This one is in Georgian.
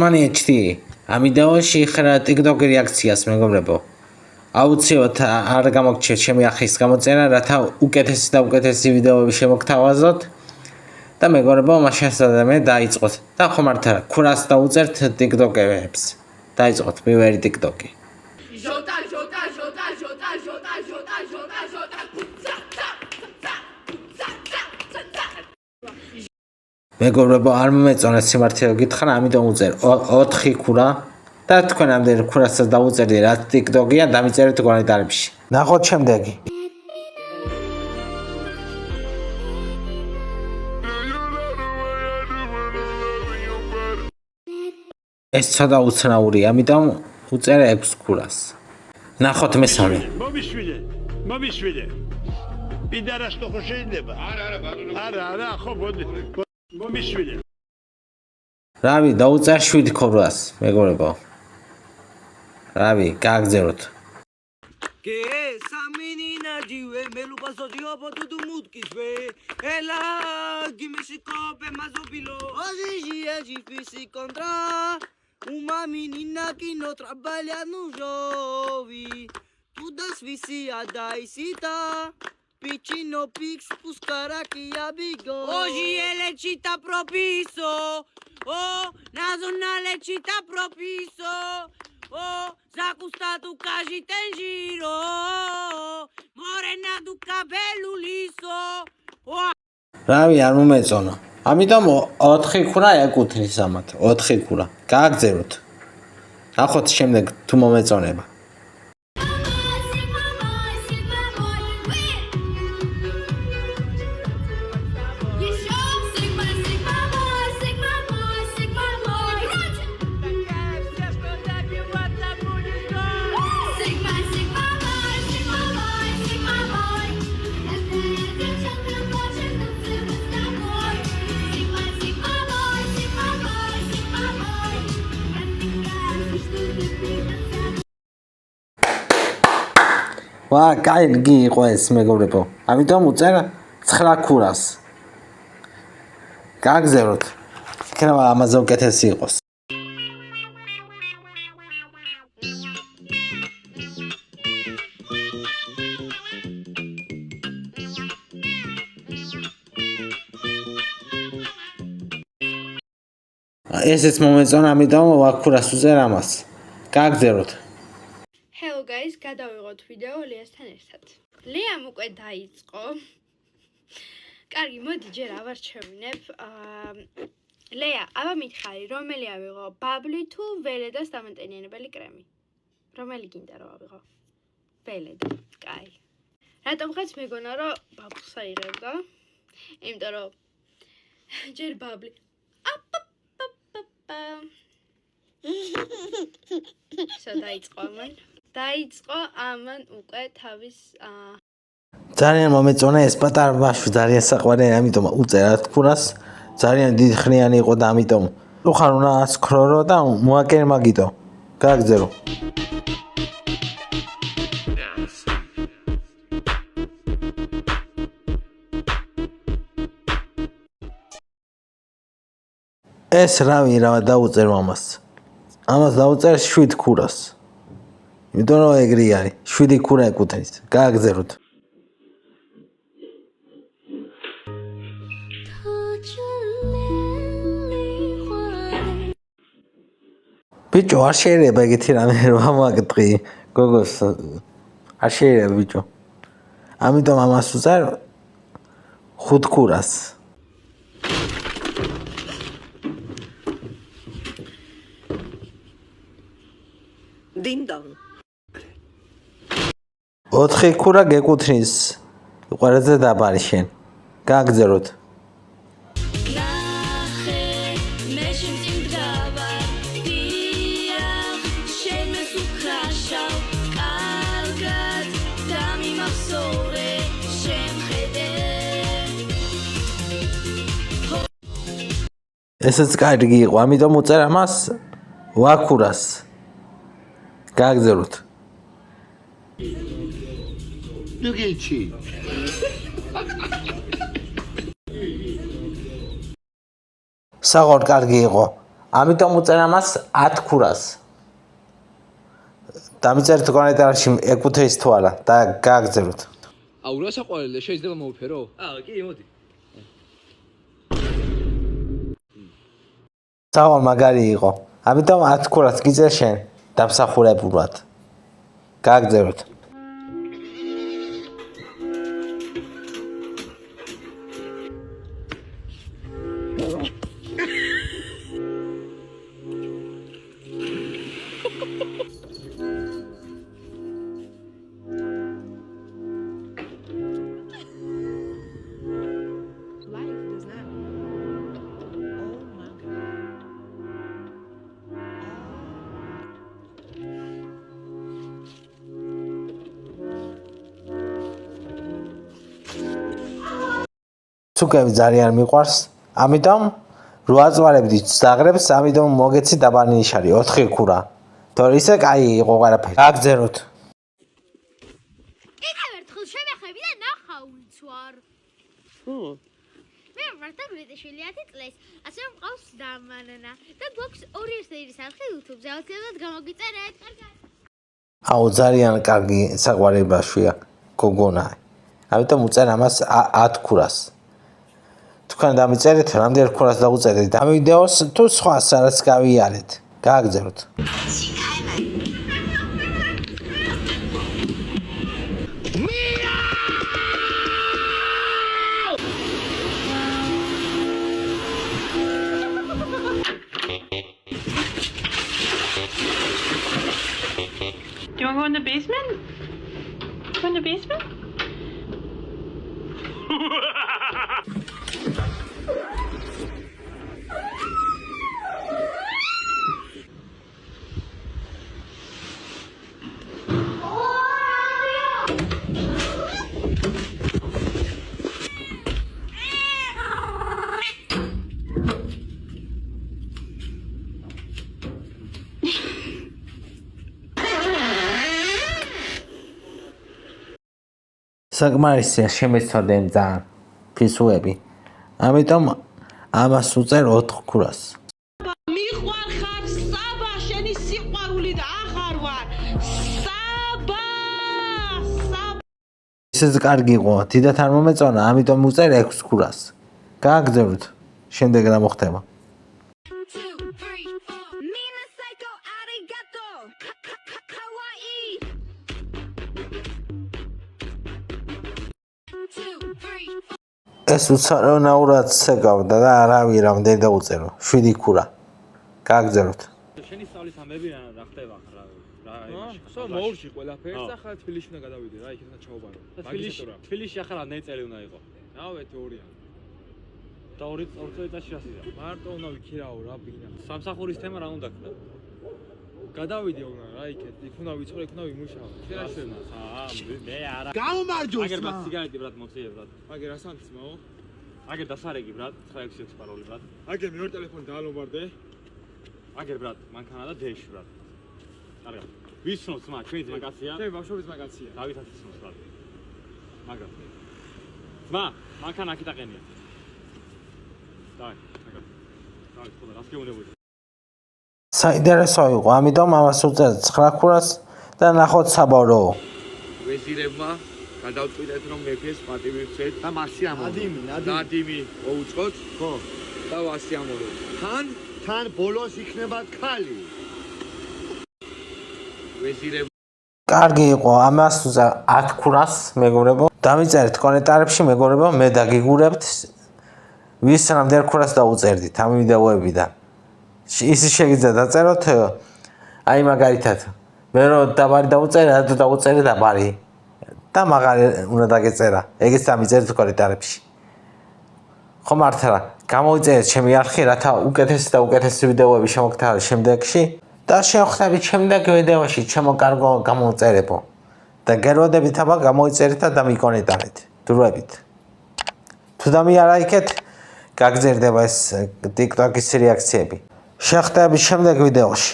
Salmani HD. Amidao შეიხრა TikTok რეაქციას მეგობრებო. აუცილებლად არ გამოგჩნიათ ჩემი ახის გამოწერა, რათა უკეთესი და უკეთესი ვიდეოები შემოგთავაზოთ. და მეგობრებო, მაშინ სადამე დაიწყოთ. და ხომ არ ქურას დაუწერთ TikTok-ებს. დაიწყოთ პირველი TikTok-ი. მეგობრებო, არ მომეწონეთ სიმართლე გითხრა, ამიტომ უწერ 4 ქურა და თქვენ ამდენ ქურასაც დაუწერდი რა TikTok-ია, დამიწერეთ კომენტარებში. ნახოთ შემდეგი. ეს ცოტა უცნაურია, ამიტომ უწერ 6 ქურას. ნახოთ მესამე. მომიშვიდე. პიდარას თუ ხო შეიძლება? არა, ხო მოდი. მომიშვიდე. რავი, დაუწერ 7 ქურას, მეგობრებო. რავი, გააგზავნოთ. Que esa menina dive me lo paso yo por tu mutkisve ela give me cope mais opilo hoje é difícil encontrar uma menina que não trabalha no jovem todas viciadas e cita Pichino Pix buscar aqui a bigo hoje ele chita propiso oh na zona le chita propiso oh zacusta tu caji tem giro morena do cabelo liso oh რავი, არ მომეწონა. ამიტომ 4 ქურა ეკუთვნის ამათ. 4 ქურა. გააგზავნოთ. ნახოთ შემდეგ თუ მომეწონება. ვა, კაი იყო ეს მეგობრებო. ამიტომ უწერ 9 ქურას. გააგზავნოთ. იქნება ამაზე უკეთესი იყოს. ესეც მომეწონა, ამიტომ 8 ქურას უწერ ამას. გააგზავნოთ. Hello guys, გადავიღოთ ვიდეო ლიასთან ერთად. ლიამ უკვე დაიწყო. კარგი, მოდი ჯერ ავარჩევინებ. ლეა, აბა მითხარი, რომელი ავიღო? ბაბლი თუ ველედას დამანტენიანებელი კრემი? რომელი გინდა რომ ავიღო? ველედა. კაი. რატომღაც მეგონა რომ ბაბლს აიღებდა? იმიტომ რომ ჯერ ბაბლი. დაიწყო ამან უკვე თავის ძალიან მომეწონა ეს პატარა ბავშვი, ძალიან საყვარელი, ამიტომ უწერა ქურას. ძალიან დიდი ხნიანი იყო და ამიტომ უხარ უნდა ასქრორო და მოაკერ მაგიტო. გააგზავნო. ეს რავი რა დაუწერ ამას. ამას დაუწერ 7 ქურას. იმიტომ რომ ეგრე არის. 7 ქურა ეკუთვნის. გააგზავნოთ. ბიჭო, არ შეიძლება ეგეთი რამე რომ ამაგდღი. გოგოს არ შეიძლება ბიჭო. ამიტომ ამას უწერ 5 ქურას. Ding dong. 4 ქურა გეკუთვნის. ყველაზე დაბალი შენ. გააგზავნოთ. ესეც კარგი იყო, ამიტომ უწერ ამას 8 ქურას. გააგზავნოთ. ნუ გიჩი. საღორ კარგი იყო. ამიტომ უწერ ამას 10 ქურას. დამიწერეთ კომენტარში ეკუთვნის თუ არა და გააგზავნოთ. აუ რა საყვარელია შეიძლება მოვიფერო? კი, მოდი. სავალ მაგარი იყო. ამიტომ 10 ქურას გიწერ შენ დამსახურებულად. გააგზავნოთ. ცუკები ძალიან მიყვარს, ამიტომ 8 წვარებით ზაღრებს, ამიტომ მოგეცი დაბალი ნიშარი 4 ქურა. თორე ისე კაი იყო ყველაფერი. გააგზავნოთ. იქავ ერთხელ შემეხები და ნახა უცვარ. მე მარტო მეტიშვილი 10 წლის, ასე მყავს დამანანა და გვაქვს 2 სერიის არხი YouTube-ზე, აუცილებლად გამოგიწერეთ. კარგად. აუ ძალიან კარგი საყვარელებაშია გოგონა. ამიტომ უწერ ამას 10 ქურას. თქვენ დამიწერეთ რამდენი ქურას დაუწერეთ ამ ვიდეოს თუ სხვა სადაც გავიარეთ. გააგზავნოთ. Do you want to go in the basement? Go in the basement? საკმარისია შემეცვალდნენ ძალიან ფისუები. ამიტომ ამას უწერ 4 ქურას. მიყვარ ხარ საბა შენი სიყვარული და აღარ ვარ. საბა. ისეც კარგი იყო, დიდათ არ მომეწონა, ამიტომ უწერ 6 ქურას. გააგზავნოთ. შემდეგ რა მოხდება? ეს უცარაუნაურად ცეკავდა და არავი რამდენი დაუწერო. 7 ქურა. გააგზავნოთ. შენი სწავლის ამბები რა ხდება რა ხო მოურში ყველაფერს და ხა თბილისში უნდა გადავიდე რა იქ უნდა ჩაუბარო. თბილისში ახლა რამდენი წელი უნდა იყო? ნავეთი 2-ია. და 2 წელიწადში ასია. მარტო უნდა ვიქირაო რა ბინა. სამსახურის თემა რა უნდა ქნა? გადავიდე უნდა რა იქეთ, იქ უნდა ვიცხოვრე, იქ უნდა ვიმუშაო. შენაშენა. მე არა. გაუმარჯოს აგერ მას სიგარეტი ბრატ მოციე ბრატ. აგერ ასანთისმაო. აგერ დასარეგი ბრატ, 966 პაროლი ბრატ. აგერ მეორე ტელეფონი დაალომბარდე. აგერ ბრატ, მანქანა და დეში ბრატ. კარგად. ვის ცნობს მა, ჩვენი მაგაცია? შენ ბავშვობის მაგაცია. დავითაც ცნობს ბრატ. მაგრამ მა, მანქანა აქ იტაყენია. დაი, კარგად. დაი, ხო და რას გეუნებოდი? საინტერესო იყო, ამიტომ ამას უწერ 9 ქურას და ნახოთ საბორო. ვეზირებმა გადავწყვიტეთ რომ მეფეს პატივი ვცეთ და მასი ამოვიდა. ნადიმი მოუწყოთ ხო და ვასი ამოვიდა თან ბოლოს იქნება ქალი. ვეზირებმა კარგი იყო, ამას უწერ 10 ქურას, მეგობრებო. დამიწერეთ კომენტარებში, მეგობრებო, მე დაგიგურებთ ვის რამდენ ქურას დაუწერდით ამ ვიდეოებიდან. ის შეგიძლიათ დაწეროთ აი მაგალითად მე რო დაბარი დაუწერე და დაუწერე დაბარი და მაგარი უნდა დაგეწერა ეგეც დამიწერეთ კომენტარებში ხო მართლა გამოიწერეთ ჩემი არხი რათა უკეთესი და უკეთესი ვიდეოები შემოგთავაზოთ შემდეგში და შევხვდებით შემდეგ ვიდეოში ჩემო კარგო გამოუწერებო და გეროდებით აბა გამოიწერეთ და დამიკომენტარეთ დროებით თუ დამიარაიქეთ გაგზერდება ეს TikTok-ის რეაქციები. შევხვდებით შემდეგ ვიდეოში.